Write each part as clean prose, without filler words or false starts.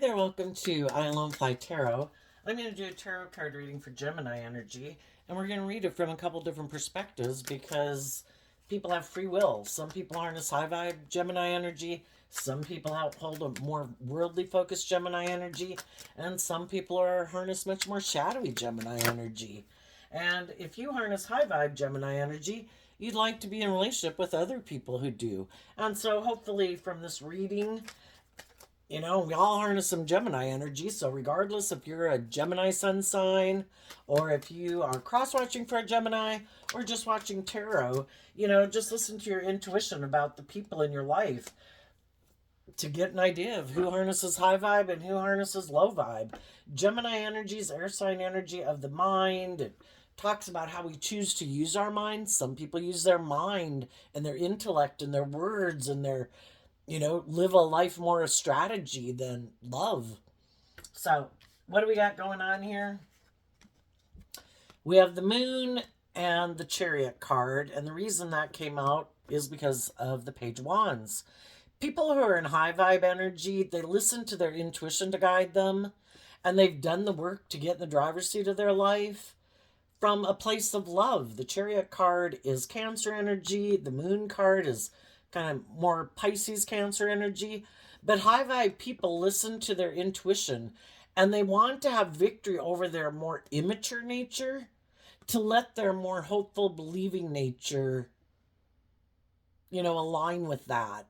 there, welcome to I Alone Fly Tarot. I'm going to do a tarot card reading for Gemini energy, and we're going to read it from a couple different perspectives because people have free will. Some people harness high vibe Gemini energy, some people hold a more worldly focused Gemini energy, and some people are harness much more shadowy Gemini energy. And if you harness high vibe Gemini energy, you'd like to be in a relationship with other people who do. And so hopefully from this reading, we all harness some Gemini energy. So, regardless if you're a Gemini sun sign or if you are cross watching for a Gemini or just watching tarot, just listen to your intuition about the people in your life to get an idea of who harnesses high vibe and who harnesses low vibe. Gemini energy is air sign energy of the mind. It talks about how we choose to use our mind. Some people use their mind and their intellect and their words and their live a life more a strategy than love. So, what do we got going on here? We have the moon and the chariot card, and the reason that came out is because of the page of wands. People who are in high vibe energy, they listen to their intuition to guide them, and they've done the work to get in the driver's seat of their life from a place of love. The chariot card is Cancer energy, the moon card is kind of more Pisces Cancer energy. But high vibe people listen to their intuition and they want to have victory over their more immature nature to let their more hopeful, believing nature, align with that.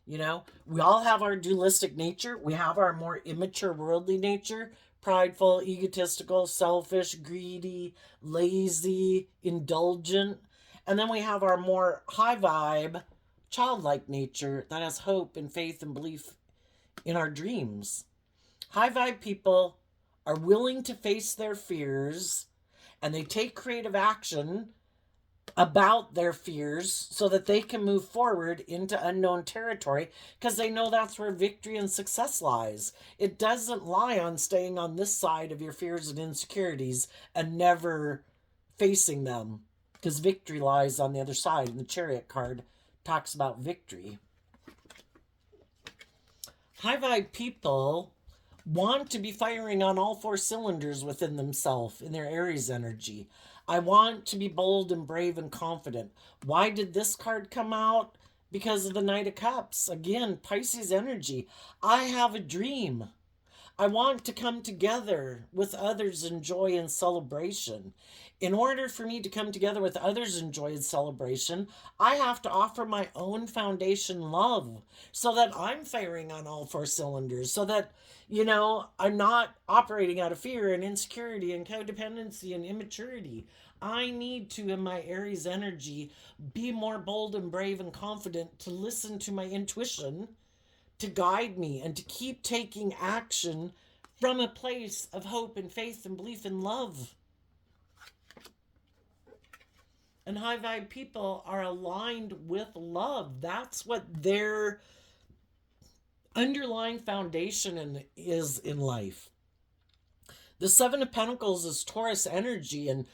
We all have our dualistic nature. We have our more immature, worldly nature, prideful, egotistical, selfish, greedy, lazy, indulgent. And then we have our more high vibe, childlike nature that has hope and faith and belief in our dreams. High vibe people are willing to face their fears and they take creative action about their fears so that they can move forward into unknown territory because they know that's where victory and success lies. It doesn't lie on staying on this side of your fears and insecurities and never facing them, because victory lies on the other side. And the chariot card talks about victory. High vibe people want to be firing on all four cylinders within themselves in their Aries energy. I want to be bold and brave and confident. Why did this card come out? Because of the Knight of Cups. Again, Pisces energy. I have a dream. I want to come together with others in joy and celebration. In order for me to come together with others in joy and celebration, I have to offer my own foundation love so that I'm firing on all four cylinders, so that, I'm not operating out of fear and insecurity and codependency and immaturity. I need to, in my Aries energy, be more bold and brave and confident to listen to my intuition to guide me and to keep taking action from a place of hope and faith and belief and love. And high vibe people are aligned with love. That's what their underlying foundation is in life. The Seven of Pentacles is Taurus energy, and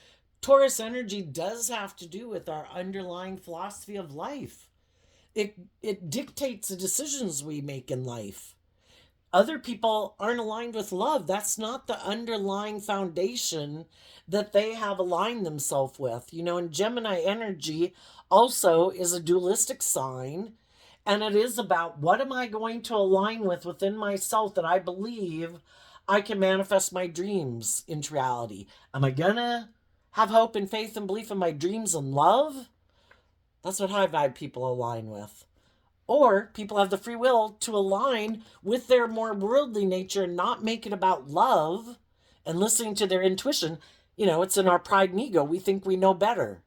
Taurus energy does have to do with our underlying philosophy of life. It dictates the decisions we make in life. Other people aren't aligned with love. That's not the underlying foundation that they have aligned themselves with. And Gemini energy also is a dualistic sign. And it is about what am I going to align with within myself that I believe I can manifest my dreams into reality. Am I going to have hope and faith and belief in my dreams and love? That's what high vibe people align with. Or people have the free will to align with their more worldly nature and not make it about love and listening to their intuition. It's in our pride and ego. We think we know better.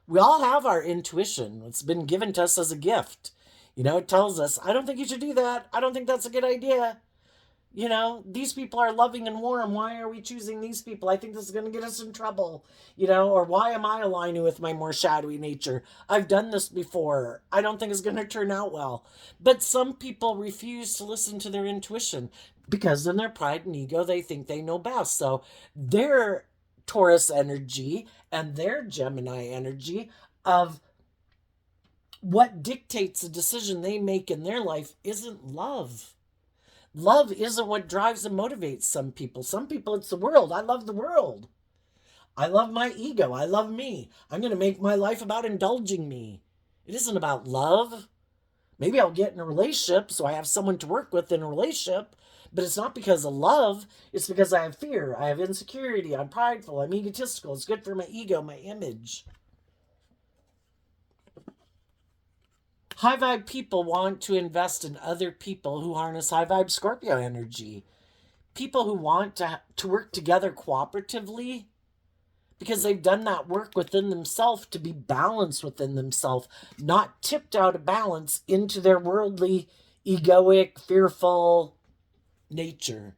We all have our intuition. It's been given to us as a gift. It tells us, I don't think you should do that. I don't think that's a good idea. These people are loving and warm. Why are we choosing these people? I think this is going to get us in trouble. Or why am I aligning with my more shadowy nature? I've done this before. I don't think it's going to turn out well. But some people refuse to listen to their intuition because in their pride and ego, they think they know best. So their Taurus energy and their Gemini energy of what dictates the decision they make in their life isn't love. Love isn't what drives and motivates some people. Some people, it's the world. I love the world. I love my ego. I love me. I'm going to make my life about indulging me. It isn't about love. Maybe I'll get in a relationship so I have someone to work with in a relationship, but it's not because of love. It's because I have fear. I have insecurity. I'm prideful. I'm egotistical. It's good for my ego, my image. High vibe people want to invest in other people who harness high vibe Scorpio energy. People who want to work together cooperatively because they've done that work within themselves to be balanced within themselves, not tipped out of balance into their worldly, egoic, fearful nature.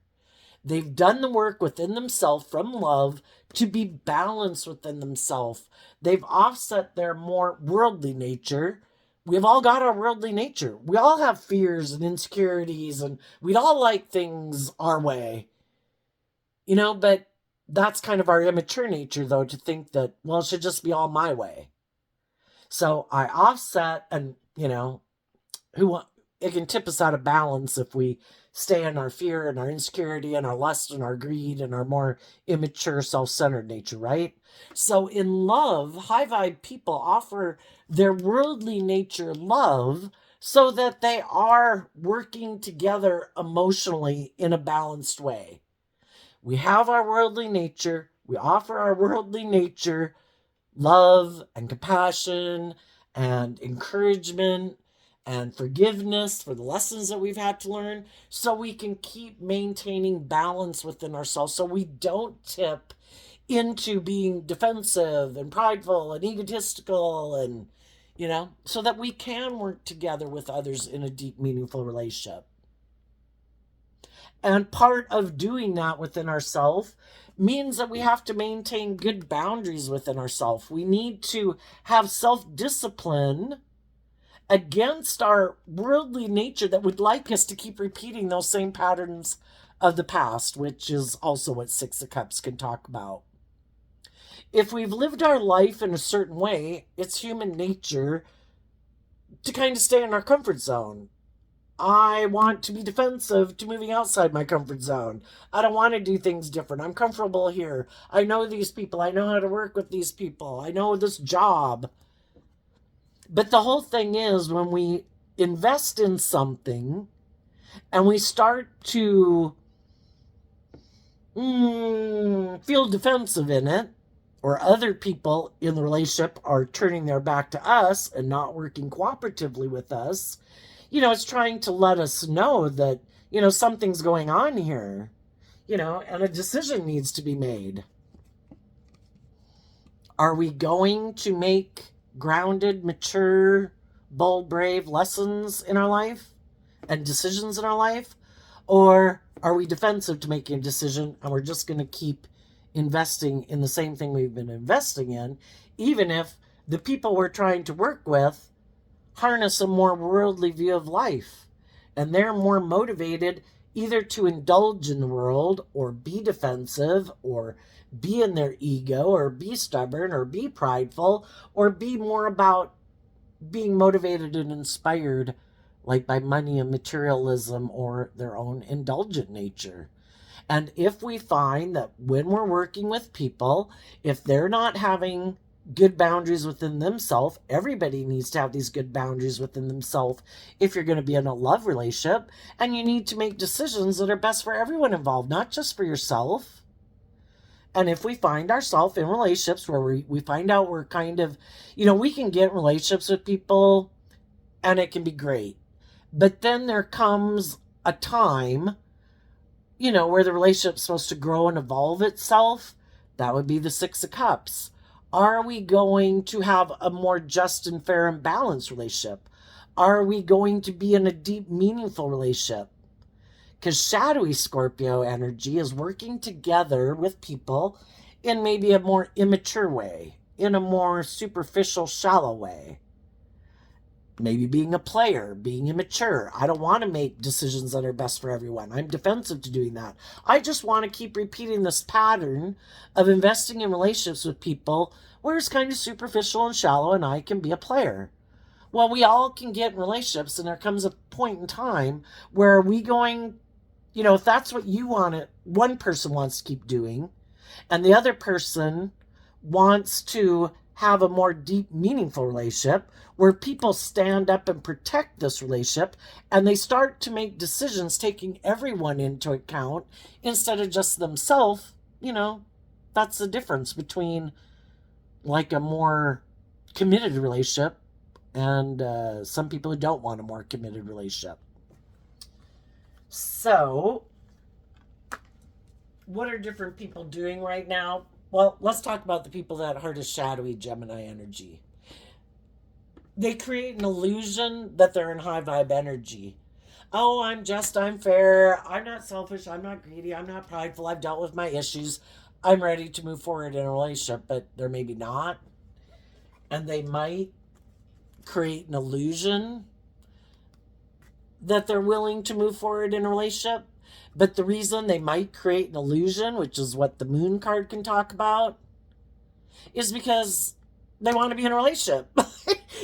They've done the work within themselves from love to be balanced within themselves. They've offset their more worldly nature. We've all got our worldly nature. We all have fears and insecurities, and we'd all like things our way. But that's kind of our immature nature, though, to think that, well, it should just be all my way. So I offset, and, it can tip us out of balance if we stay in our fear and our insecurity and our lust and our greed and our more immature, self-centered nature, right? So in love, high vibe people offer their worldly nature love so that they are working together emotionally in a balanced way. We have our worldly nature. We offer our worldly nature love and compassion and encouragement and forgiveness for the lessons that we've had to learn, so we can keep maintaining balance within ourselves, so we don't tip into being defensive and prideful and egotistical, and so that we can work together with others in a deep, meaningful relationship. And part of doing that within ourselves means that we have to maintain good boundaries within ourselves. We need to have self-discipline against our worldly nature that would like us to keep repeating those same patterns of the past, which is also what Six of Cups can talk about. If we've lived our life in a certain way, it's human nature to kind of stay in our comfort zone. I want to be defensive to moving outside my comfort zone. I don't want to do things different. I'm comfortable here. I know these people. I know how to work with these people. I know this job. But the whole thing is, when we invest in something and we start to feel defensive in it, or other people in the relationship are turning their back to us and not working cooperatively with us, it's trying to let us know that, something's going on here, and a decision needs to be made. Are we going to make grounded, mature, bold, brave lessons in our life and decisions in our life? Or are we defensive to making a decision and we're just going to keep investing in the same thing we've been investing in, even if the people we're trying to work with harness a more worldly view of life and they're more motivated either to indulge in the world or be defensive or be in their ego or be stubborn or be prideful or be more about being motivated and inspired like by money and materialism or their own indulgent nature. And if we find that when we're working with people, if they're not having good boundaries within themselves, everybody needs to have these good boundaries within themselves if you're going to be in a love relationship, and you need to make decisions that are best for everyone involved, not just for yourself. And if we find ourselves in relationships where we find out we're kind of, we can get in relationships with people and it can be great. But then there comes a time, where the relationship's supposed to grow and evolve itself. That would be the Six of Cups. Are we going to have a more just and fair and balanced relationship? Are we going to be in a deep, meaningful relationship? Because shadowy Scorpio energy is working together with people in maybe a more immature way, in a more superficial, shallow way. Maybe being a player, being immature. I don't want to make decisions that are best for everyone. I'm defensive to doing that. I just want to keep repeating this pattern of investing in relationships with people where it's kind of superficial and shallow and I can be a player. Well, we all can get in relationships, and there comes a point in time where we going if that's what you want it, one person wants to keep doing, and the other person wants to have a more deep, meaningful relationship where people stand up and protect this relationship and they start to make decisions taking everyone into account instead of just themselves, that's the difference between like a more committed relationship and some people who don't want a more committed relationship. So, what are different people doing right now? Well, let's talk about the people that are the shadowy Gemini energy. They create an illusion that they're in high vibe energy. Oh, I'm fair, I'm not selfish, I'm not greedy, I'm not prideful, I've dealt with my issues, I'm ready to move forward in a relationship, but they're maybe not. And they might create an illusion that they're willing to move forward in a relationship. But the reason they might create an illusion, which is what the moon card can talk about, is because they want to be in a relationship.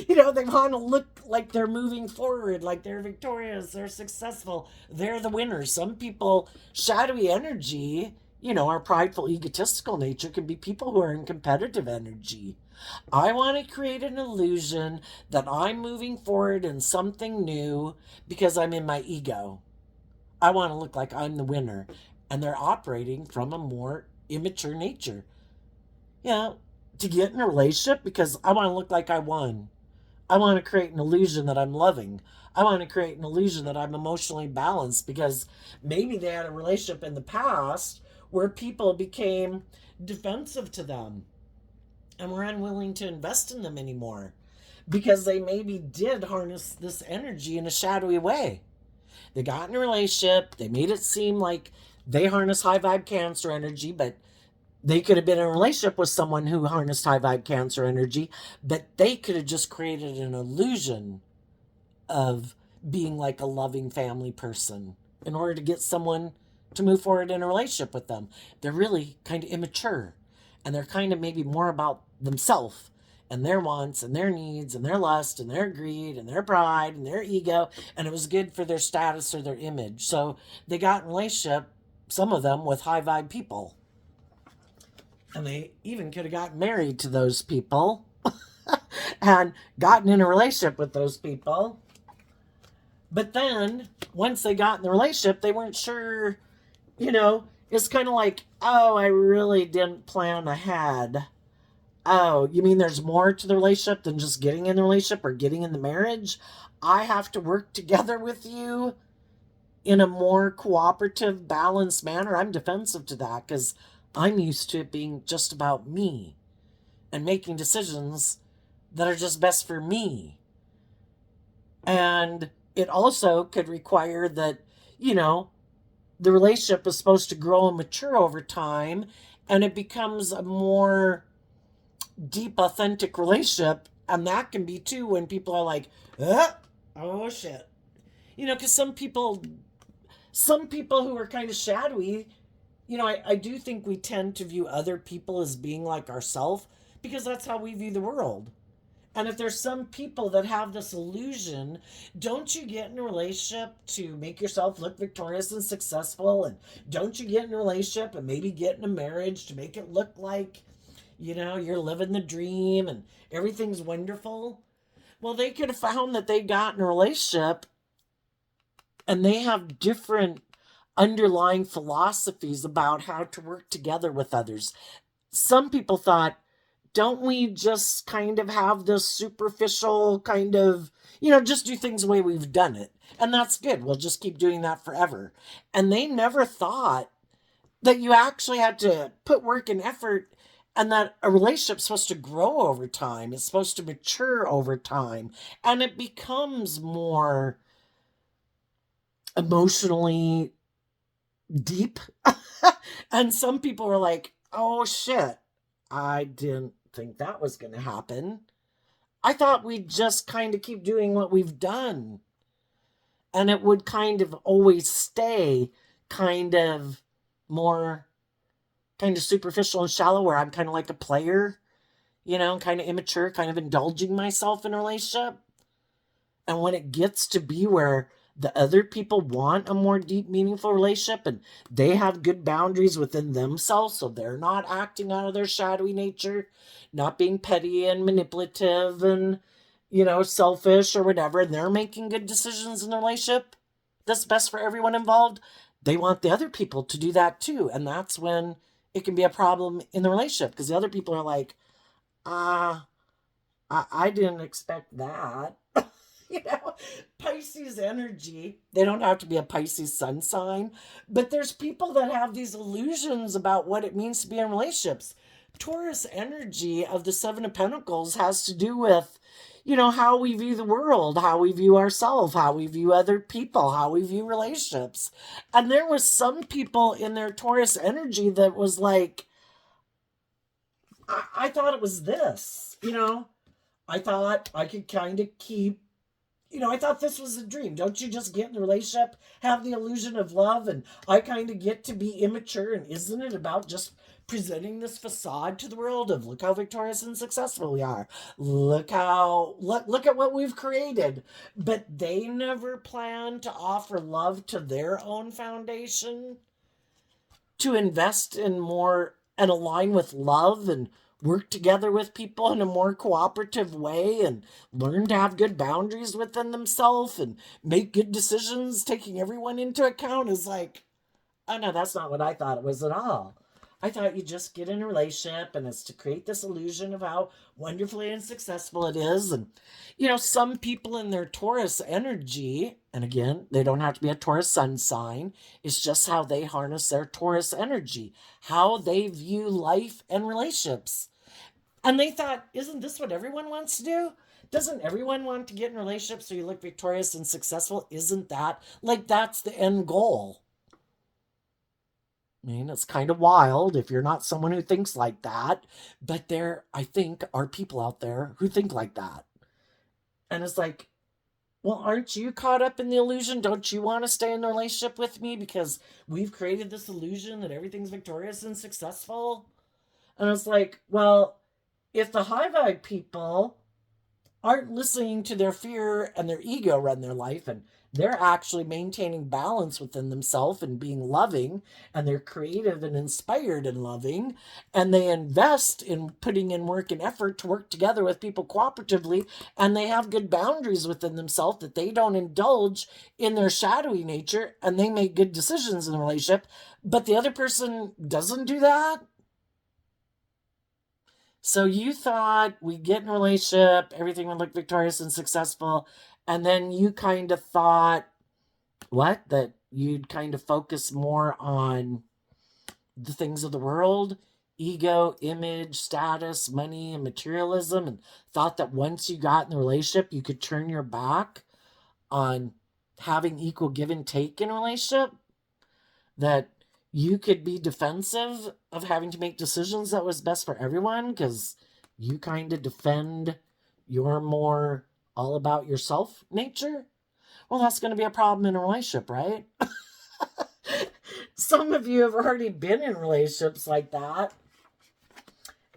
They want to look like they're moving forward, like they're victorious, they're successful, they're the winners. Some people, shadowy energy, our prideful, egotistical nature can be people who are in competitive energy. I want to create an illusion that I'm moving forward in something new because I'm in my ego. I want to look like I'm the winner. And they're operating from a more immature nature. To get in a relationship because I want to look like I won. I want to create an illusion that I'm loving. I want to create an illusion that I'm emotionally balanced because maybe they had a relationship in the past where people became defensive to them and were unwilling to invest in them anymore because they maybe did harness this energy in a shadowy way. They got in a relationship, they made it seem like they harness high vibe Cancer energy, but they could have been in a relationship with someone who harnessed high vibe Cancer energy, but they could have just created an illusion of being like a loving family person in order to get someone to move forward in a relationship with them. They're really kind of immature, and they're kind of maybe more about themselves and their wants and their needs and their lust and their greed and their pride and their ego, and it was good for their status or their image. So they got in a relationship, some of them, with high vibe people. And they even could have gotten married to those people and gotten in a relationship with those people. But then, once they got in the relationship, they weren't sure, it's kind of like, oh, I really didn't plan ahead. Oh, you mean there's more to the relationship than just getting in the relationship or getting in the marriage? I have to work together with you in a more cooperative, balanced manner. I'm defensive to that because I'm used to it being just about me and making decisions that are just best for me. And it also could require that, the relationship is supposed to grow and mature over time, and it becomes a more deep, authentic relationship. And that can be too when people are like, oh shit. Because some people who are kind of shadowy, I do think we tend to view other people as being like ourselves because that's how we view the world. And if there's some people that have this illusion, don't you get in a relationship to make yourself look victorious and successful? And don't you get in a relationship and maybe get in a marriage to make it look like, you're living the dream and everything's wonderful? Well, they could have found that they got in a relationship and they have different underlying philosophies about how to work together with others. Some people thought, don't we just kind of have this superficial kind of, just do things the way we've done it? And that's good. We'll just keep doing that forever. And they never thought that you actually had to put work and effort and that a relationship's supposed to grow over time. It's supposed to mature over time. And it becomes more emotionally deep. And some people were like, oh shit, I didn't think that was going to happen. I thought we'd just kind of keep doing what we've done. And it would kind of always stay kind of more kind of superficial and shallow, where I'm kind of like a player, kind of immature, kind of indulging myself in a relationship. And when it gets to be where the other people want a more deep, meaningful relationship and they have good boundaries within themselves, so they're not acting out of their shadowy nature, not being petty and manipulative and, selfish or whatever, and they're making good decisions in the relationship that's best for everyone involved, they want the other people to do that too. And that's when it can be a problem in the relationship because the other people are like, ah, I didn't expect that. you know, Pisces energy, they don't have to be a Pisces sun sign, but there's people that have these illusions about what it means to be in relationships. Taurus energy of the Seven of Pentacles has to do with, how we view the world, how we view ourselves, how we view other people, how we view relationships. And there was some people in their Taurus energy that was like, I thought it was this. I thought I could kind of keep, I thought this was a dream. Don't you just get in a relationship, have the illusion of love, and I kind of get to be immature? And isn't it about just presenting this facade to the world of look how victorious and successful we are? Look at what we've created. But they never plan to offer love to their own foundation, to invest in more and align with love and work together with people in a more cooperative way and learn to have good boundaries within themselves and make good decisions taking everyone into account is like, oh no, that's not what I thought it was at all. I thought you just get in a relationship and it's to create this illusion of how wonderfully and successful it is. And, some people in their Taurus energy, and again, they don't have to be a Taurus sun sign, it's just how they harness their Taurus energy, how they view life and relationships. And they thought, isn't this what everyone wants to do? Doesn't everyone want to get in relationships so you look victorious and successful? Isn't that that's the end goal? I mean, it's kind of wild if you're not someone who thinks like that, but there, I think, are people out there who think like that. And it's like, well, aren't you caught up in the illusion? Don't you want to stay in a relationship with me because we've created this illusion that everything's victorious and successful? And it's like, well, if the high vibe people aren't listening to their fear and their ego run their life and they're actually maintaining balance within themselves and being loving and they're creative and inspired and loving and they invest in putting in work and effort to work together with people cooperatively and they have good boundaries within themselves that they don't indulge in their shadowy nature and they make good decisions in the relationship, but the other person doesn't do that. So you thought we'd get in a relationship, everything would look victorious and successful, and then you kind of thought, what? That you'd kind of focus more on the things of the world, ego, image, status, money, and materialism, and thought that once you got in the relationship, you could turn your back on having equal give and take in a relationship? That you could be defensive of having to make decisions that was best for everyone because you kind of defend your more all about yourself nature? Well, that's going to be a problem in a relationship, right? Some of you have already been in relationships like that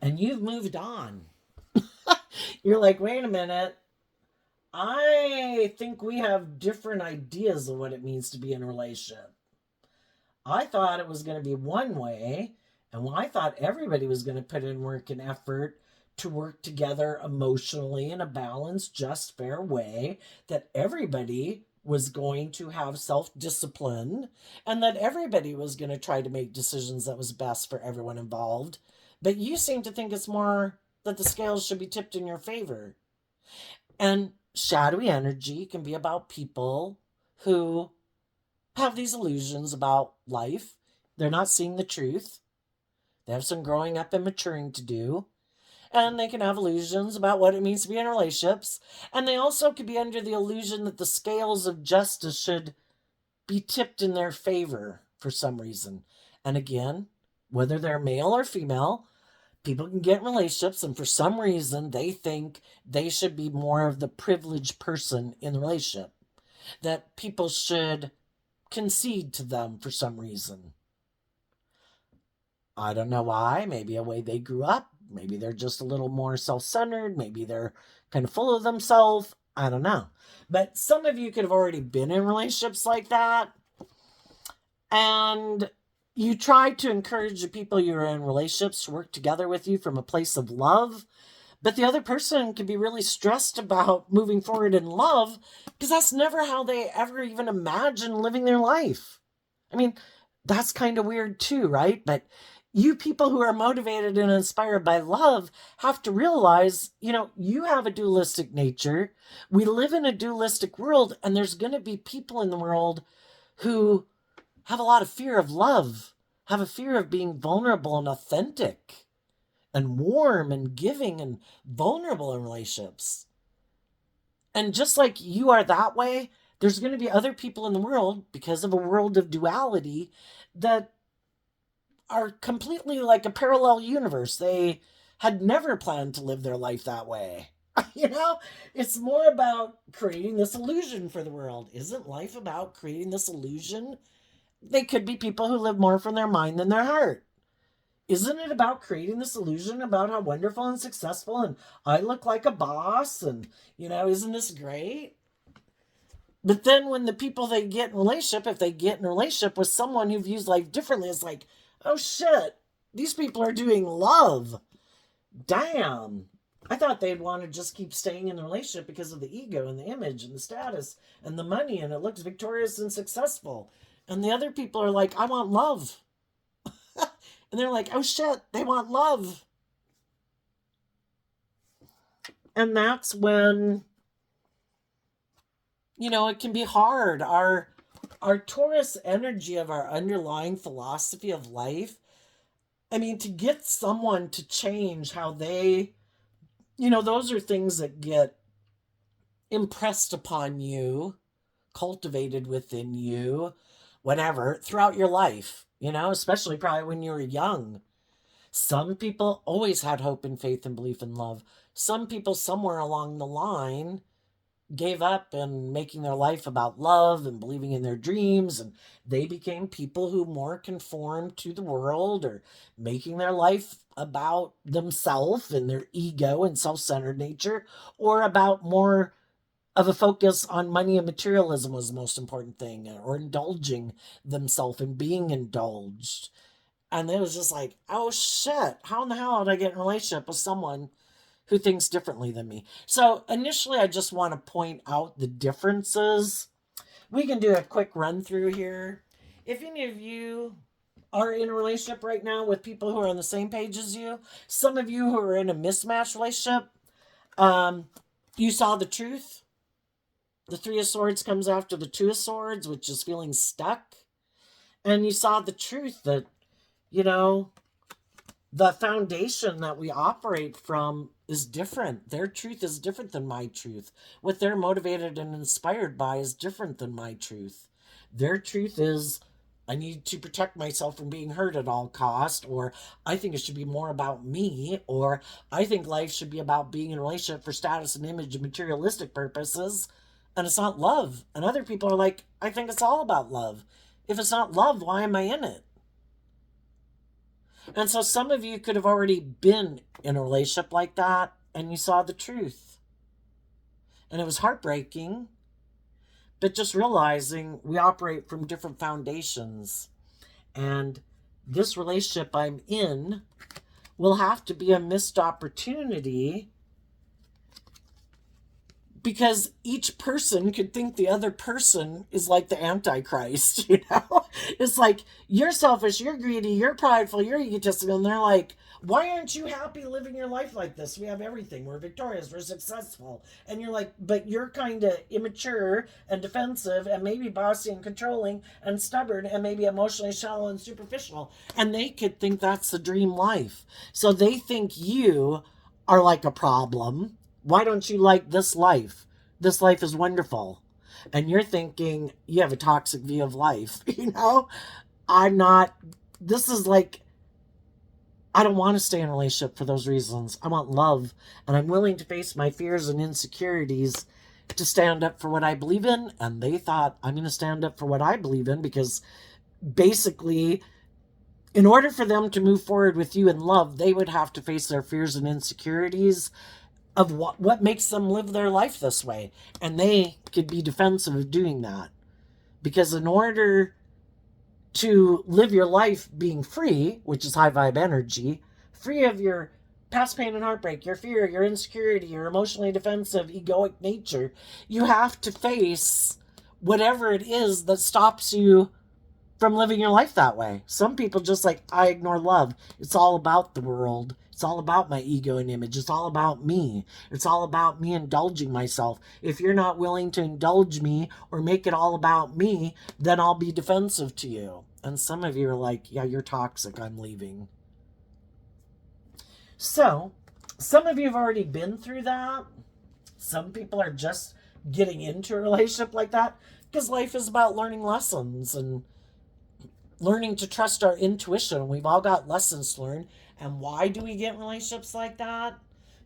and you've moved on. You're like, wait a minute. I think we have different ideas of what it means to be in a relationship. I thought it was going to be one way, and I thought everybody was going to put in work and effort to work together emotionally in a balanced, just, fair way, that everybody was going to have self-discipline, and that everybody was going to try to make decisions that was best for everyone involved. But you seem to think it's more that the scales should be tipped in your favor. And shadowy energy can be about people who have these illusions about life. They're not seeing the truth. They have some growing up and maturing to do. And they can have illusions about what it means to be in relationships. And they also could be under the illusion that the scales of justice should be tipped in their favor for some reason. And again, whether they're male or female, people can get in relationships and for some reason they think they should be more of the privileged person in the relationship. That people should concede to them for some reason. I don't know why. Maybe a way they grew up. Maybe they're just a little more self-centered. Maybe they're kind of full of themselves. I don't know. But some of you could have already been in relationships like that. And you try to encourage the people you're in relationships to work together with you from a place of love. But the other person can be really stressed about moving forward in love because that's never how they ever even imagine living their life. I mean, that's kind of weird too, right? But you people who are motivated and inspired by love have to realize, you have a dualistic nature. We live in a dualistic world, and there's going to be people in the world who have a lot of fear of love, have a fear of being vulnerable and authentic and warm and giving and vulnerable in relationships. And just like you are that way, there's going to be other people in the world, because of a world of duality, that are completely like a parallel universe. They had never planned to live their life that way. It's more about creating this illusion for the world. Isn't life about creating this illusion? They could be people who live more from their mind than their heart. Isn't it about creating this illusion about how wonderful and successful and I look like a boss and, isn't this great? But then when the people they get in relationship, if they get in a relationship with someone who views life differently, it's like, oh shit, these people are doing love. Damn. I thought they'd want to just keep staying in the relationship because of the ego and the image and the status and the money, and it looks victorious and successful. And the other people are like, I want love. And they're like, oh shit, they want love. And that's when, it can be hard. Our Taurus energy of our underlying philosophy of life, to get someone to change how they, those are things that get impressed upon you, cultivated within you, whatever, throughout your life, especially probably when you were young. Some people always had hope and faith and belief in love. Some people somewhere along the line gave up and making their life about love and believing in their dreams, and they became people who more conformed to the world, or making their life about themselves and their ego and self-centered nature, or about more of a focus on money and materialism was the most important thing, or indulging themselves and being indulged. And it was just like, oh shit, how in the hell did I get in a relationship with someone who thinks differently than me? So initially, I just want to point out the differences. We can do a quick run through here. If any of you are in a relationship right now with people who are on the same page as you, some of you who are in a mismatched relationship, you saw the truth. The Three of Swords comes after the Two of Swords, which is feeling stuck. And you saw the truth that, the foundation that we operate from is different. Their truth is different than my truth. What they're motivated and inspired by is different than my truth. Their truth is, I need to protect myself from being hurt at all cost, or I think it should be more about me, or I think life should be about being in a relationship for status and image and materialistic purposes, and it's not love. And other people are like, I think it's all about love. If it's not love, why am I in it? And so some of you could have already been in a relationship like that, and you saw the truth. And it was heartbreaking, but just realizing we operate from different foundations. And this relationship I'm in will have to be a missed opportunity, because each person could think the other person is like the Antichrist, It's like, you're selfish, you're greedy, you're prideful, you're egotistical, and they're like, why aren't you happy living your life like this? We have everything, we're victorious, we're successful. And you're like, but you're kind of immature and defensive and maybe bossy and controlling and stubborn and maybe emotionally shallow and superficial. And they could think that's the dream life. So they think you are like a problem. Why don't you like this life? This life is wonderful. And you're thinking you have a toxic view of life. I'm not, this is like, I don't want to stay in a relationship for those reasons. I want love. And I'm willing to face my fears and insecurities to stand up for what I believe in. And they thought, I'm going to stand up for what I believe in, because basically, in order for them to move forward with you in love, they would have to face their fears and insecurities of what makes them live their life this way. And they could be defensive of doing that. Because in order to live your life being free, which is high vibe energy, free of your past pain and heartbreak, your fear, your insecurity, your emotionally defensive, egoic nature, you have to face whatever it is that stops you from living your life that way. Some people just like, I ignore love. It's all about the world. It's all about my ego and image. It's all about me. It's all about me indulging myself. If you're not willing to indulge me or make it all about me, then I'll be defensive to you. And some of you are like, yeah, you're toxic. I'm leaving. So, some of you have already been through that. Some people are just getting into a relationship like that because life is about learning lessons and learning to trust our intuition. We've all got lessons to learn. And why do we get in relationships like that?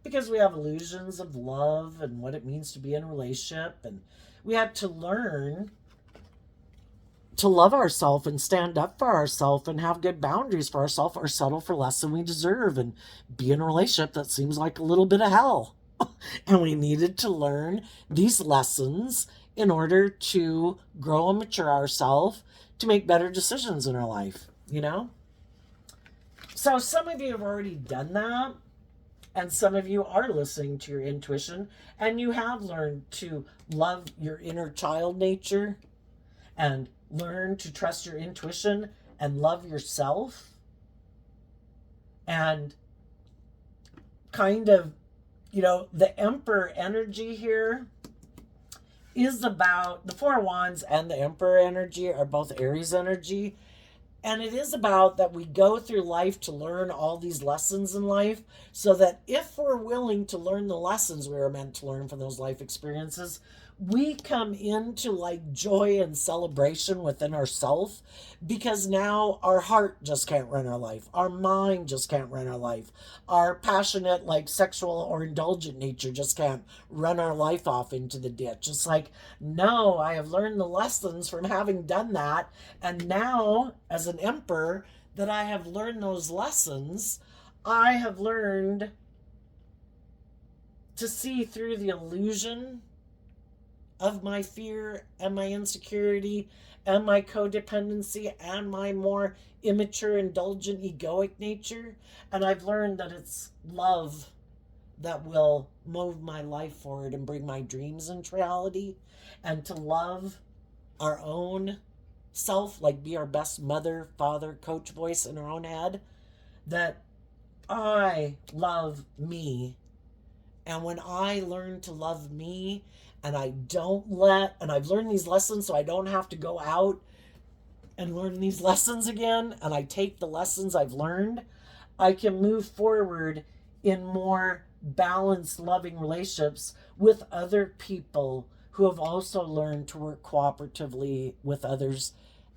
Because we have illusions of love and what it means to be in a relationship. And we had to learn to love ourselves and stand up for ourselves and have good boundaries for ourselves or settle for less than we deserve and be in a relationship that seems like a little bit of hell. And we needed to learn these lessons in order to grow and mature ourselves to make better decisions in our life, you know? So some of you have already done that, and some of you are listening to your intuition, and you have learned to love your inner child nature and learn to trust your intuition and love yourself and kind of, you know, the Emperor energy here is about the Four of Wands, and the Emperor energy are both Aries energy. And it is about that we go through life to learn all these lessons in life so that if we're willing to learn the lessons we were meant to learn from those life experiences, we come into like joy and celebration within ourselves because now our heart just can't run our life. Our mind just can't run our life. Our passionate, like sexual or indulgent nature just can't run our life off into the ditch. It's like, no, I have learned the lessons from having done that. And now, as an emperor, that I have learned those lessons, I have learned to see through the illusion of my fear and my insecurity and my codependency and my more immature, indulgent, egoic nature. And I've learned that it's love that will move my life forward and bring my dreams into reality. And to love our own self, like be our best mother, father, coach voice in our own head. That I love me. And when I learn to love me, and I've learned these lessons so I don't have to go out and learn these lessons again, and I take the lessons I've learned, I can move forward in more balanced, loving relationships with other people who have also learned to work cooperatively with others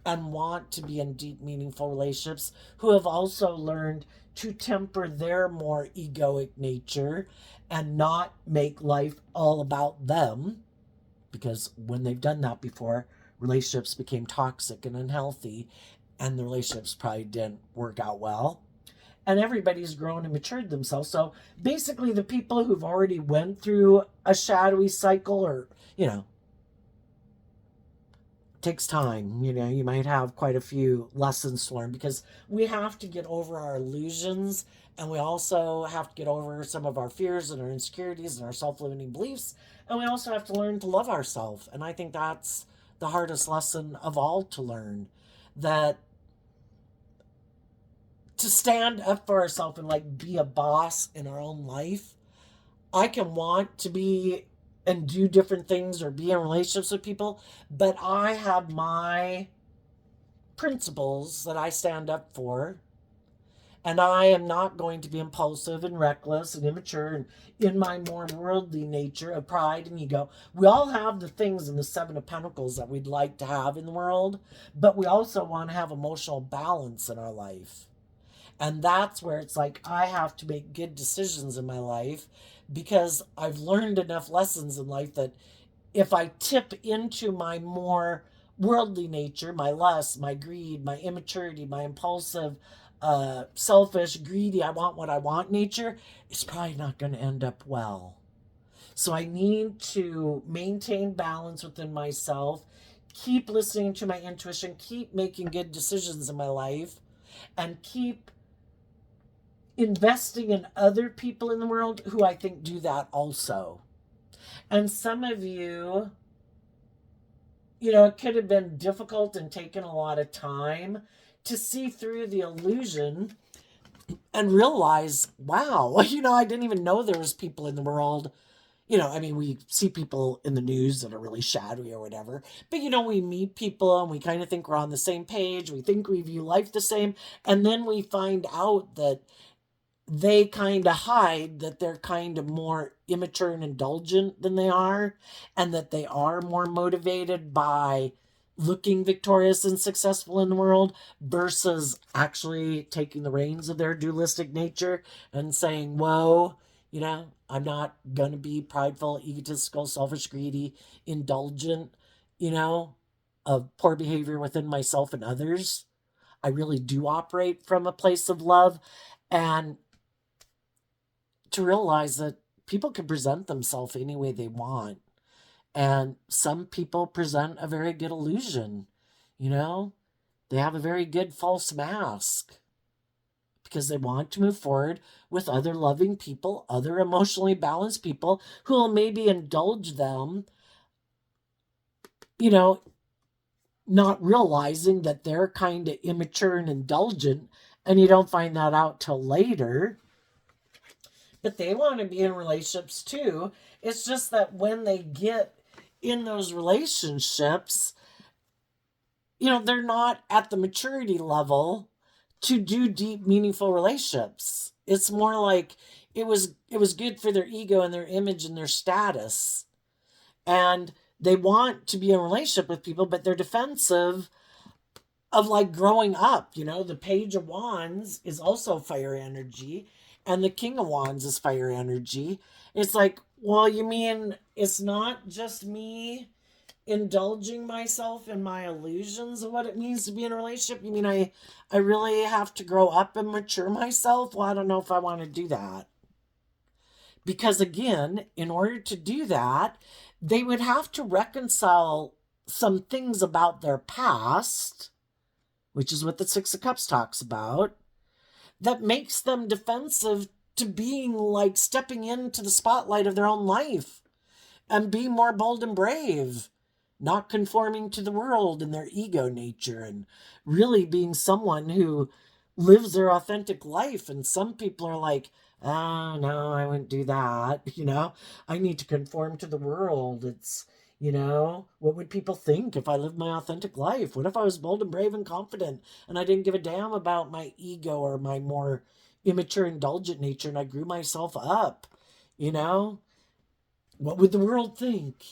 and want to be in deep, meaningful relationships, who have also learned to temper their more egoic nature and not make life all about them. Because when they've done that before, relationships became toxic and unhealthy, and the relationships probably didn't work out well. And everybody's grown and matured themselves. So basically the people who've already went through a shadowy cycle, or, you know, takes time. You know, you might have quite a few lessons to learn because we have to get over our illusions, and we also have to get over some of our fears and our insecurities and our self-limiting beliefs, and we also have to learn to love ourselves. And I think that's the hardest lesson of all to learn, that to stand up for ourselves and like be a boss in our own life. I can want to be and do different things or be in relationships with people, but I have my principles that I stand up for, and I am not going to be impulsive and reckless and immature and in my more worldly nature of pride and ego. We all have the things in the Seven of Pentacles that we'd like to have in the world, but we also want to have emotional balance in our life. And that's where it's like I have to make good decisions in my life because I've learned enough lessons in life that if I tip into my more worldly nature, my lust, my greed, my immaturity, my impulsive, selfish, greedy, I want what I want nature, it's probably not going to end up well. So I need to maintain balance within myself, keep listening to my intuition, keep making good decisions in my life, and keep investing in other people in the world who I think do that also. And some of you, it could have been difficult and taken a lot of time to see through the illusion and realize, wow, I didn't even know there was people in the world. We see people in the news that are really shadowy or whatever, but we meet people and we kind of think we're on the same page. We think we view life the same. And then we find out that they kind of hide that they're kind of more immature and indulgent than they are, and that they are more motivated by looking victorious and successful in the world versus actually taking the reins of their dualistic nature and saying, whoa, I'm not going to be prideful, egotistical, selfish, greedy, indulgent, of poor behavior within myself and others. I really do operate from a place of love, and to realize that people can present themselves any way they want. And some people present a very good illusion. They have a very good false mask because they want to move forward with other loving people, other emotionally balanced people who will maybe indulge them, not realizing that they're kind of immature and indulgent. And you don't find that out till later. But they want to be in relationships too. It's just that when they get in those relationships, they're not at the maturity level to do deep, meaningful relationships. It's more like it was good for their ego and their image and their status. And they want to be in a relationship with people, but they're defensive of like growing up. The Page of Wands is also fire energy, and the King of Wands is fire energy. It's like, well, you mean it's not just me indulging myself in my illusions of what it means to be in a relationship? You mean I really have to grow up and mature myself? Well, I don't know if I want to do that. Because again, in order to do that, they would have to reconcile some things about their past, which is what the Six of Cups talks about, that makes them defensive to being like stepping into the spotlight of their own life and being more bold and brave, not conforming to the world and their ego nature, and really being someone who lives their authentic life. And some people are like, oh no, I wouldn't do that. I need to conform to the world. It's, what would people think if I lived my authentic life? What if I was bold and brave and confident and I didn't give a damn about my ego or my more immature, indulgent nature, and I grew myself up? What would the world think?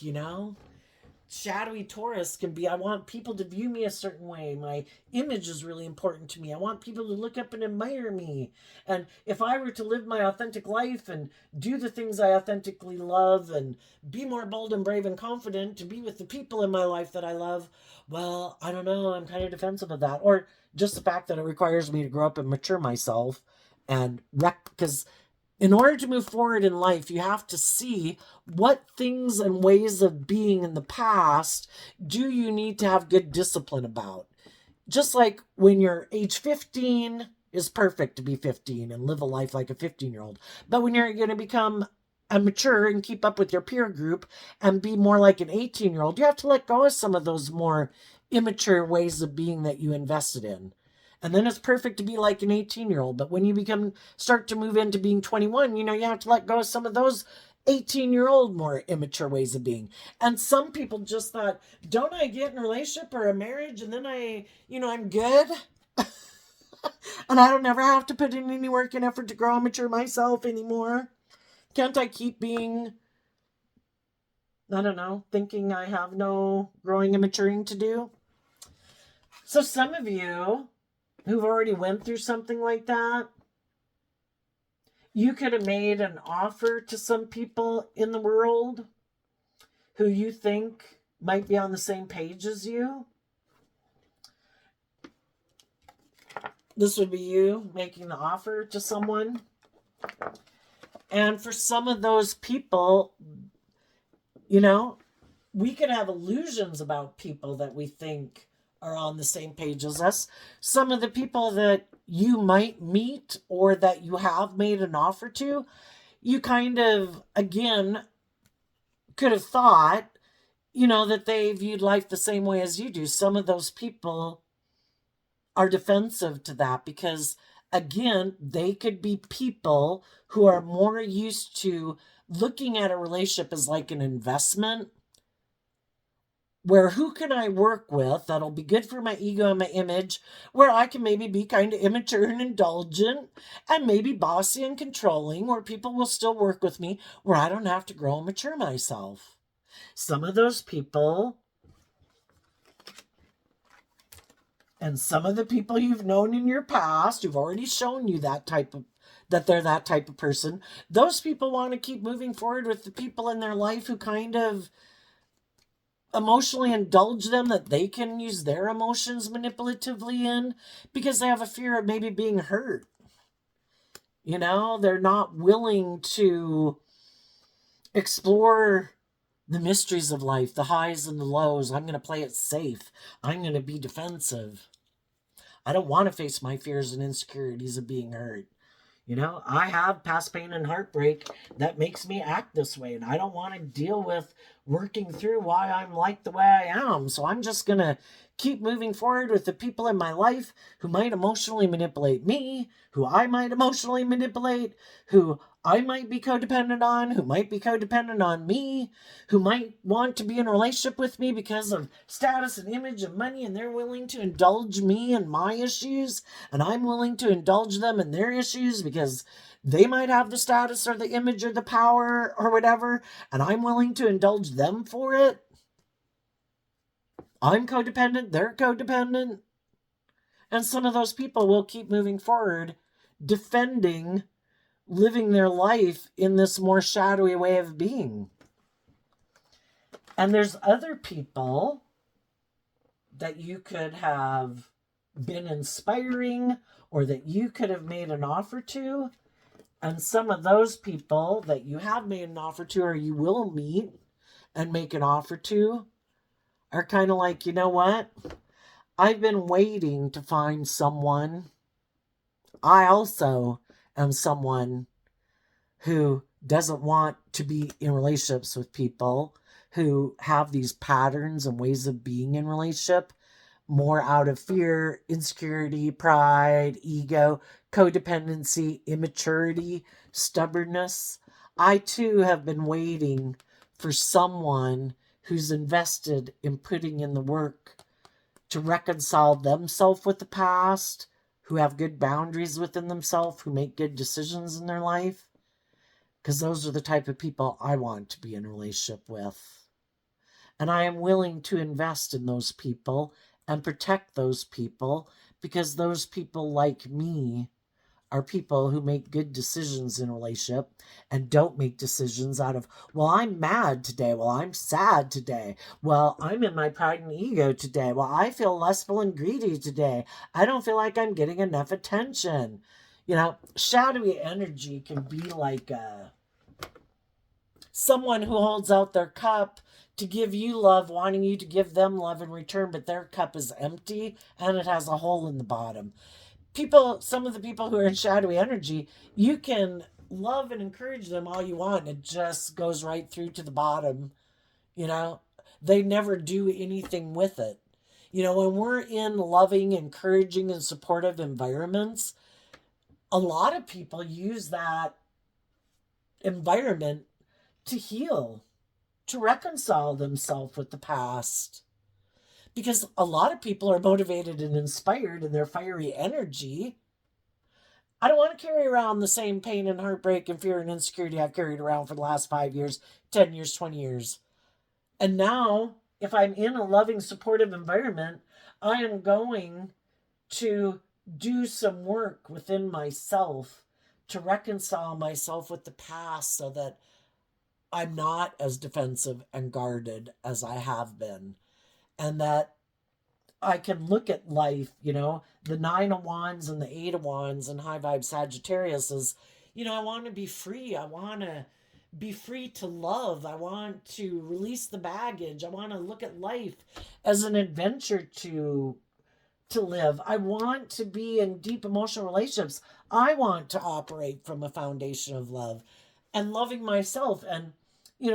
Shadowy Taurus can be, I want people to view me a certain way. My image is really important to me. I want people to look up and admire me. And if I were to live my authentic life and do the things I authentically love and be more bold and brave and confident to be with the people in my life that I love, well, I don't know, I'm kind of defensive of that. Or just the fact that it requires me to grow up and mature myself and because in order to move forward in life, you have to see what things and ways of being in the past do you need to have good discipline about. Just like when you're age 15 is perfect to be 15 and live a life like a 15-year-old. But when you're going to become a mature and keep up with your peer group and be more like an 18-year-old, you have to let go of some of those more immature ways of being that you invested in. And then it's perfect to be like an 18-year-old. But when you start to move into being 21, you have to let go of some of those 18-year-old more immature ways of being. And some people just thought, don't I get in a relationship or a marriage and then I'm good? And I don't ever have to put in any work and effort to grow and mature myself anymore? Can't I keep being, I don't know, thinking I have no growing and maturing to do? So some of you who've already went through something like that, you could have made an offer to some people in the world who you think might be on the same page as you. This would be you making the offer to someone. And for some of those people, You know, we could have illusions about people that we think are on the same page as us. Some of the people that you might meet or that you have made an offer to, you kind of, again, could have thought, that they viewed life the same way as you do. Some of those people are defensive to that because, again, they could be people who are more used to looking at a relationship as like an investment, where who can I work with that'll be good for my ego and my image, where I can maybe be kind of immature and indulgent and maybe bossy and controlling, where people will still work with me, where I don't have to grow and mature myself. Some of those people, and some of the people you've known in your past who've already shown you that they're that type of person, those people want to keep moving forward with the people in their life who kind of emotionally indulge them, that they can use their emotions manipulatively in, because they have a fear of maybe being hurt. They're not willing to explore the mysteries of life, the highs and the lows. I'm going to play it safe. I'm going to be defensive. I don't want to face my fears and insecurities of being hurt. I have past pain and heartbreak that makes me act this way, and I don't want to deal with working through why I'm like the way I am. So I'm just going to keep moving forward with the people in my life who might emotionally manipulate me, who I might emotionally manipulate, who I might be codependent on, who might be codependent on me, who might want to be in a relationship with me because of status and image and money, and they're willing to indulge me in my issues, and I'm willing to indulge them in their issues because they might have the status or the image or the power or whatever, and I'm willing to indulge them for it. I'm codependent, they're codependent. And some of those people will keep moving forward, defending living their life in this more shadowy way of being. And there's other people that you could have been inspiring or that you could have made an offer to. And some of those people that you have made an offer to or you will meet and make an offer to are kind of like, you know what? I've been waiting to find someone. I also am someone who doesn't want to be in relationships with people who have these patterns and ways of being in relationship, more out of fear, insecurity, pride, ego, codependency, immaturity, stubbornness. I too have been waiting for someone who's invested in putting in the work to reconcile themselves with the past, who have good boundaries within themselves, who make good decisions in their life. Because those are the type of people I want to be in a relationship with. And I am willing to invest in those people and protect those people, because those people, like me, are people who make good decisions in a relationship and don't make decisions out of, well, I'm mad today. Well, I'm sad today. Well, I'm in my pride and ego today. Well, I feel lustful and greedy today. I don't feel like I'm getting enough attention. Shadowy energy can be like someone who holds out their cup to give you love, wanting you to give them love in return, but their cup is empty and it has a hole in the bottom. Some of the people who are in shadowy energy, you can love and encourage them all you want. It just goes right through to the bottom. They never do anything with it. When we're in loving, encouraging, and supportive environments, a lot of people use that environment to heal, to reconcile themselves with the past. Because a lot of people are motivated and inspired in their fiery energy. I don't want to carry around the same pain and heartbreak and fear and insecurity I've carried around for the last 5 years, 10 years, 20 years. And now, if I'm in a loving, supportive environment, I am going to do some work within myself to reconcile myself with the past so that I'm not as defensive and guarded as I have been. And that I can look at life, the 9 of Wands and the 8 of Wands and high vibe Sagittarius is, I want to be free. I want to be free to love. I want to release the baggage. I want to look at life as an adventure to live. I want to be in deep emotional relationships. I want to operate from a foundation of love and loving myself. And,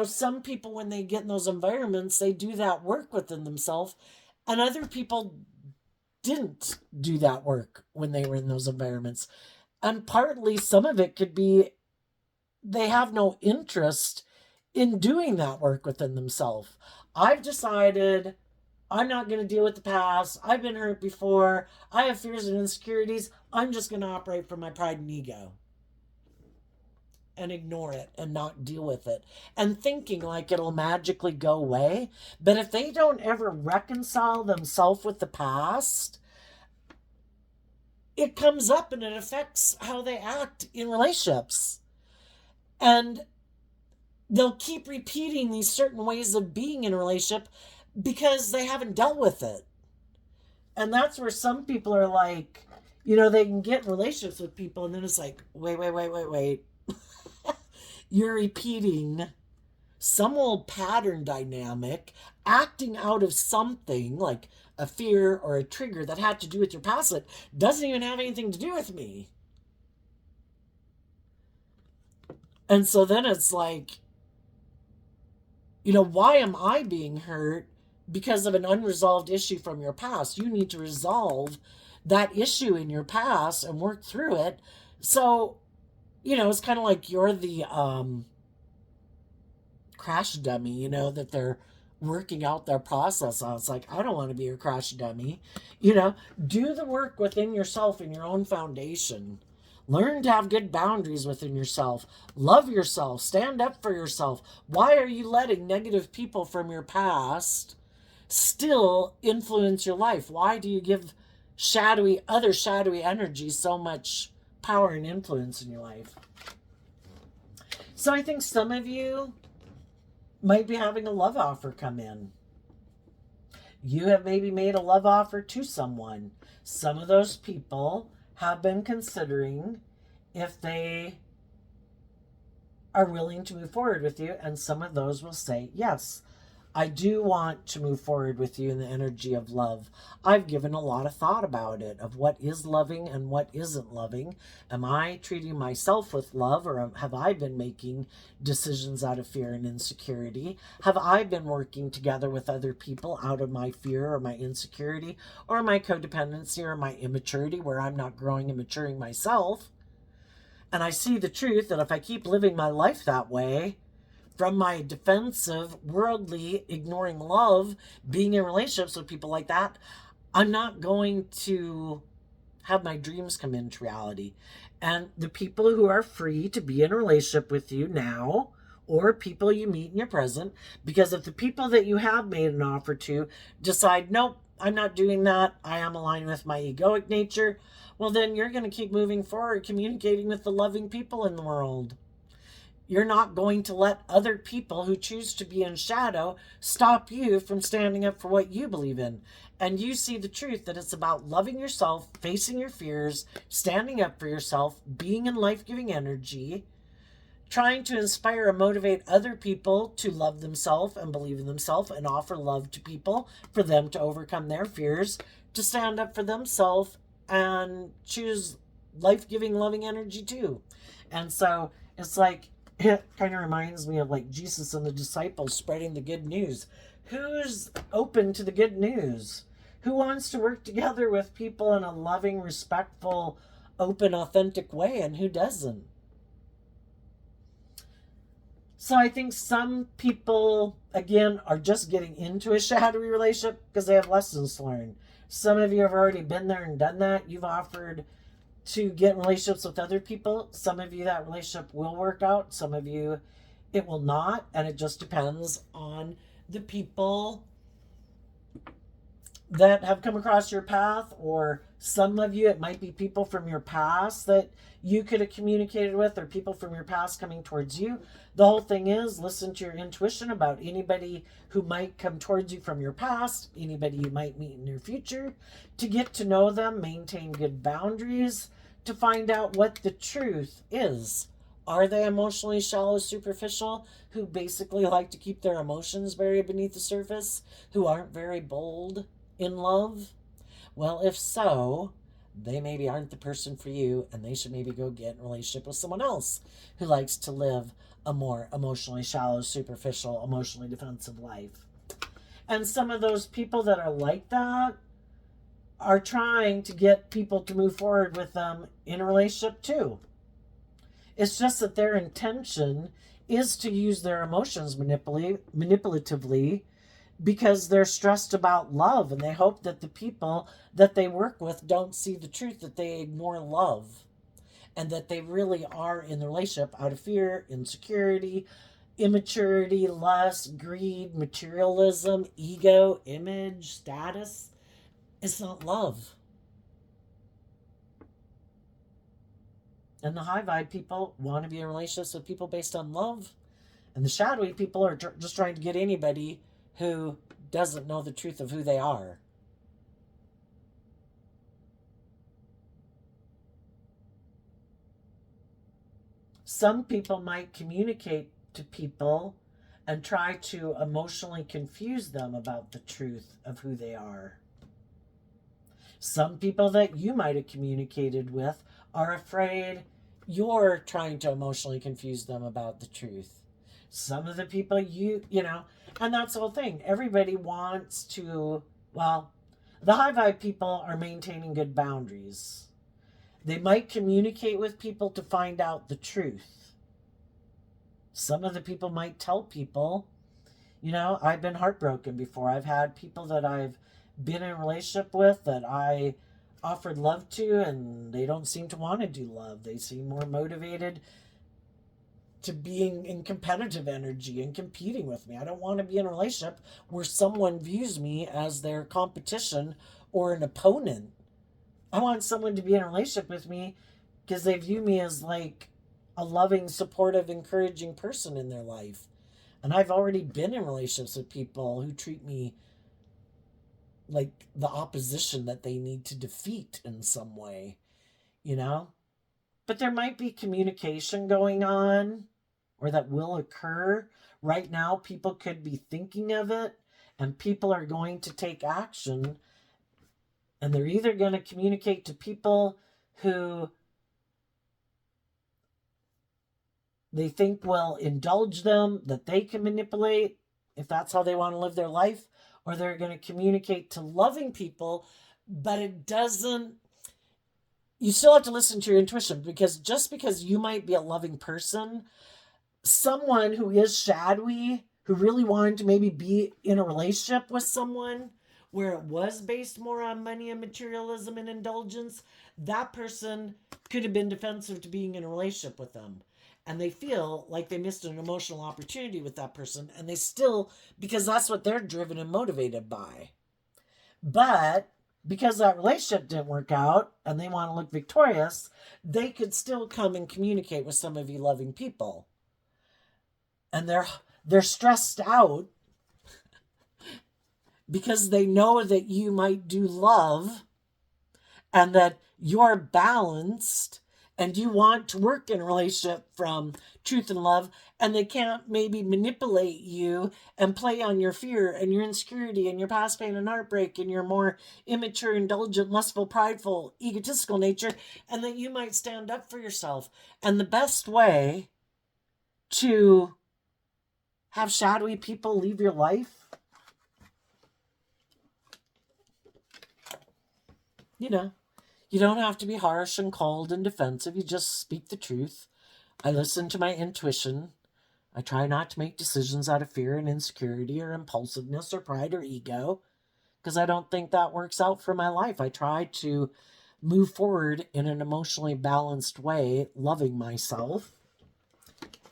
some people, when they get in those environments, they do that work within themselves. And other people didn't do that work when they were in those environments. And partly some of it could be they have no interest in doing that work within themselves. I've decided I'm not going to deal with the past. I've been hurt before. I have fears and insecurities. I'm just going to operate from my pride and ego and ignore it and not deal with it and thinking like it'll magically go away. But if they don't ever reconcile themselves with the past, it comes up and it affects how they act in relationships. And they'll keep repeating these certain ways of being in a relationship because they haven't dealt with it. And that's where some people are like, they can get in relationships with people and then it's like, wait. You're repeating some old pattern dynamic, acting out of something like a fear or a trigger that had to do with your past that doesn't even have anything to do with me. And so then it's like, why am I being hurt? Because of an unresolved issue from your past. You need to resolve that issue in your past and work through it. So, it's kind of like you're the crash dummy, that they're working out their process on. It's like, I don't want to be your crash dummy. Do the work within yourself in your own foundation. Learn to have good boundaries within yourself. Love yourself. Stand up for yourself. Why are you letting negative people from your past still influence your life? Why do you give other shadowy energy so much power and influence in your life? So I think some of you might be having a love offer come in. You have maybe made a love offer to someone. Some of those people have been considering if they are willing to move forward with you, and some of those will say, yes, I do want to move forward with you in the energy of love. I've given a lot of thought about it, of what is loving and what isn't loving. Am I treating myself with love, or have I been making decisions out of fear and insecurity? Have I been working together with other people out of my fear or my insecurity or my codependency or my immaturity, where I'm not growing and maturing myself? And I see the truth that if I keep living my life that way, from my defensive, worldly, ignoring love, being in relationships with people like that, I'm not going to have my dreams come into reality. And the people who are free to be in a relationship with you now, or people you meet in your present, because if the people that you have made an offer to decide, nope, I'm not doing that, I am aligned with my egoic nature, well, then you're going to keep moving forward, communicating with the loving people in the world. You're not going to let other people who choose to be in shadow stop you from standing up for what you believe in. And you see the truth that it's about loving yourself, facing your fears, standing up for yourself, being in life-giving energy, trying to inspire and motivate other people to love themselves and believe in themselves and offer love to people for them to overcome their fears, to stand up for themselves and choose life-giving, loving energy too. And so it's like, it kind of reminds me of like Jesus and the disciples spreading the good news. Who's open to the good news? Who wants to work together with people in a loving, respectful, open, authentic way, and who doesn't? So I think some people, again, are just getting into a shadowy relationship because they have lessons to learn. Some of you have already been there and done that. You've offered to get in relationships with other people. Some of you, that relationship will work out. Some of you, it will not. And it just depends on the people that have come across your path. Or some of you, it might be people from your past that you could have communicated with, or people from your past coming towards you. The whole thing is, listen to your intuition about anybody who might come towards you from your past, anybody you might meet in your future, to get to know them, maintain good boundaries, to find out what the truth is. Are they emotionally shallow, superficial, who basically like to keep their emotions buried beneath the surface, who aren't very bold in love? Well, if so, they maybe aren't the person for you, and they should maybe go get in a relationship with someone else who likes to live a more emotionally shallow, superficial, emotionally defensive life. And some of those people that are like that are trying to get people to move forward with them in a relationship too. It's just that their intention is to use their emotions manipulatively because they're stressed about love, and they hope that the people that they work with don't see the truth, that they ignore love, and that they really are in the relationship out of fear, insecurity, immaturity, lust, greed, materialism, ego, image, status. It's not love. And the high vibe people want to be in relationships with people based on love. And the shadowy people are just trying to get anybody who doesn't know the truth of who they are. Some people might communicate to people and try to emotionally confuse them about the truth of who they are. Some people that you might have communicated with are afraid you're trying to emotionally confuse them about the truth. Some of the people and that's the whole thing. Everybody wants to, well, the high vibe people are maintaining good boundaries. They might communicate with people to find out the truth. Some of the people might tell people, I've been heartbroken before. I've had people that I've been in a relationship with that I offered love to, and they don't seem to want to do love. They seem more motivated to being in competitive energy and competing with me. I don't want to be in a relationship where someone views me as their competition or an opponent. I want someone to be in a relationship with me because they view me as like a loving, supportive, encouraging person in their life. And I've already been in relationships with people who treat me like the opposition that they need to defeat in some way, you know? But there might be communication going on, or that will occur. Right now, people could be thinking of it, and people are going to take action. And they're either going to communicate to people who they think will indulge them, that they can manipulate if that's how they want to live their life, or they're going to communicate to loving people, but it doesn't. You still have to listen to your intuition, because just because you might be a loving person, someone who is shadowy, who really wanted to maybe be in a relationship with someone where it was based more on money and materialism and indulgence, that person could have been defensive to being in a relationship with them. And they feel like they missed an emotional opportunity with that person, and they still, because that's what they're driven and motivated by. But because that relationship didn't work out and they want to look victorious, they could still come and communicate with some of you loving people. And they're stressed out because they know that you might do love and that you're balanced and you want to work in a relationship from truth and love, and they can't maybe manipulate you and play on your fear and your insecurity and your past pain and heartbreak and your more immature, indulgent, lustful, prideful, egotistical nature, and that you might stand up for yourself. And the best way to have shadowy people leave your life, you don't have to be harsh and cold and defensive. You just speak the truth. I listen to my intuition. I try not to make decisions out of fear and insecurity or impulsiveness or pride or ego, because I don't think that works out for my life. I try to move forward in an emotionally balanced way, loving myself.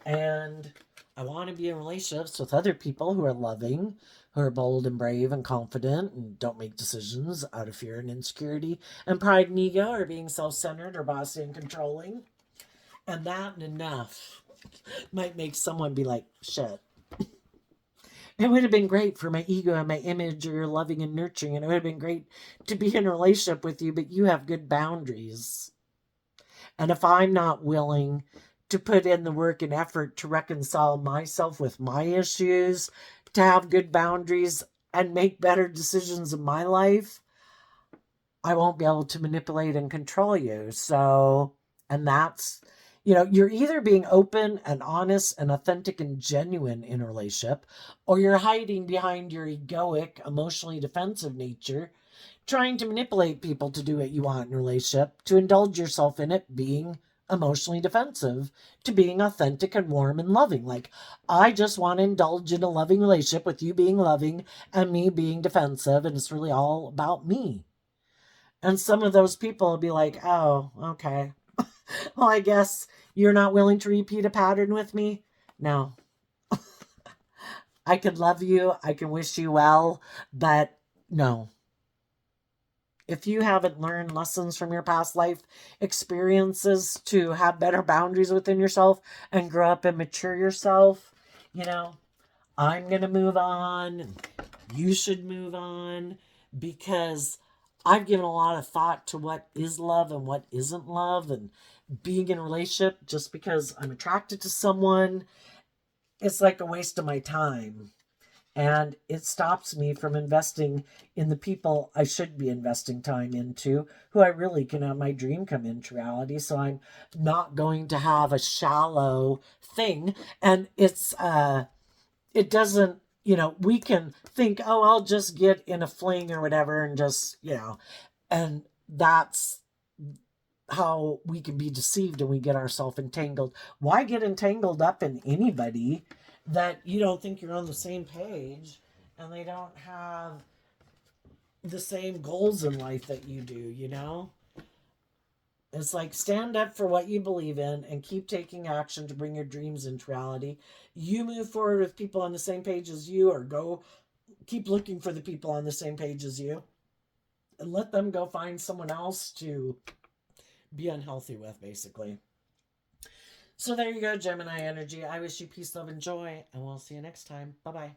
And I want to be in relationships with other people who are loving, who are bold and brave and confident and don't make decisions out of fear and insecurity and pride and ego, or being self-centered or bossy and controlling. And that and enough might make someone be like, shit. It would have been great for my ego and my image, or your loving and nurturing, and it would have been great to be in a relationship with you, but you have good boundaries. And if I'm not willing to put in the work and effort to reconcile myself with my issues, to have good boundaries and make better decisions in my life, I won't be able to manipulate and control you. So, and that's, you're either being open and honest and authentic and genuine in a relationship, or you're hiding behind your egoic, emotionally defensive nature, trying to manipulate people to do what you want in a relationship, to indulge yourself in it being emotionally defensive, to being authentic and warm and loving. Like, I just want to indulge in a loving relationship with you being loving and me being defensive, and it's really all about me. And some of those people will be like, oh, okay. Well, I guess you're not willing to repeat a pattern with me? No. I could love you, I can wish you well, but no. If you haven't learned lessons from your past life experiences to have better boundaries within yourself and grow up and mature yourself, you know, I'm going to move on. You should move on, because I've given a lot of thought to what is love and what isn't love, and being in a relationship just because I'm attracted to someone, it's like a waste of my time. And it stops me from investing in the people I should be investing time into, who I really can have my dream come into reality. So I'm not going to have a shallow thing. And it doesn't, we can think, oh, I'll just get in a fling or whatever and just, and that's how we can be deceived and we get ourselves entangled. Why get entangled up in anybody that you don't think you're on the same page and they don't have the same goals in life that you do? It's like, stand up for what you believe in and keep taking action to bring your dreams into reality. You move forward with people on the same page as you, or go keep looking for the people on the same page as you and let them go find someone else to be unhealthy with, basically. So there you go, Gemini energy. I wish you peace, love, and joy, and we'll see you next time. Bye bye.